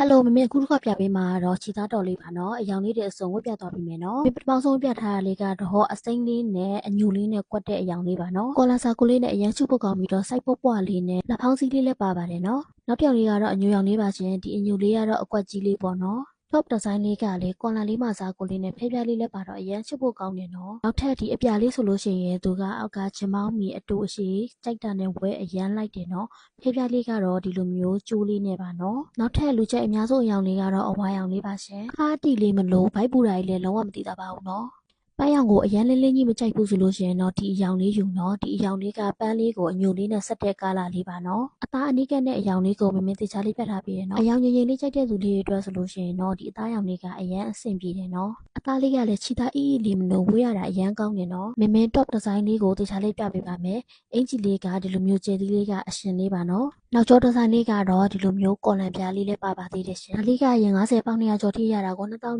Hello မမေအခုတစ်ခါပြပေးမှာတော့ခြေသားတော်လေးပါနော်အယောင်လေးတွေအစုံဝတ်ပြသွားပြီမယ်နော်ပထမဆုံးပြထားတာလေးကတော့အစိမ့်လေးနဲ့အညူလေးနဲ့ကွက်တဲ့အယောင်လေးပါနော်ကော်လာစာကိုလေးနဲ့အရန်စုပုတ်ကောင်းပြီးတော့စိုက်ပုတ်ပွားလေးနဲ့လက်ဖောင်းစည်းလေးလည်းပါပါတယ်နော်နောက်တစ်ယောက်လေးကတော့အညူယောင်လေးပါရှင်ဒီအညူလေးကတော့အကွက်ကြီးလေးပေါ့နော် top design လေးကလေကွန်လာလေးမှာစားကိုလေးနဲ့ဖဲပြားလေးလည်းပါတော့အရန်ချစ်ဖို့ကောင်းတယ်နော်နောက်ထပ်ဒီအပြာလေးဆိုလို့ရှိရင်သူကအောက်ကချင်မောင်းမီအတူအရှိကြိုက်တာနဲ့ဝဲအရန်လိုက်တယ်နော်ဖဲပြားလေးကတော့ဒီလိုမျိုးကျိုးလေးနဲ့ပါနော်နောက်ထပ်လူချက်အများဆုံးအယောင်လေးကတော့အဝါရောင်လေးပါရှင်ခါတီလေးမလို့ဘိုက်ပူတာကြီးလည်းလုံးဝမသိတာပါဘူးနော်ပန်းရောင်ကိုအရန်လေးလေးကြီးမကြိုက်ဘူးဆိုလို့ရှိရင်တော့ဒီအယောင်လေးယူနော်ဒီအယောင်လေးကပန်းလေးကိုအညိုလေးနဲ့ဆက်တဲ့ကာလာလေးပါနော်အသားအနီးကနဲ့အယောင်လေးကိုမင်းမင်းတေချာလေးပြတ်ထားပြီးရနော်အယောင်ငင်ငင်လေးကြိုက်တဲ့သူလေးတွေအတွက်ဆိုလို့ရှိရင်တော့ဒီအသားရောင်လေးကအရန်အဆင်ပြေတယ်နော်အသားလေးကလည်းချီသားအီးအီးလေးမလို့ဝေးရတာအရန်ကောင်းတယ်နော်မင်းမင်း top design လေးကိုတေချာလေးပြပေးပါမယ်အင်ဂျီလေးကဒီလိုမျိုးကျဲသီးလေးကအရှင်လေးပါနော်နောက်ကျော design လေးကတော့ဒီလိုမျိုးကော်လန်ပြားလေးလည်းပါပါသေးတယ်ရှင်ဒါလေးကရင်90ပေါင်200ကျော်ထိရတာကို2000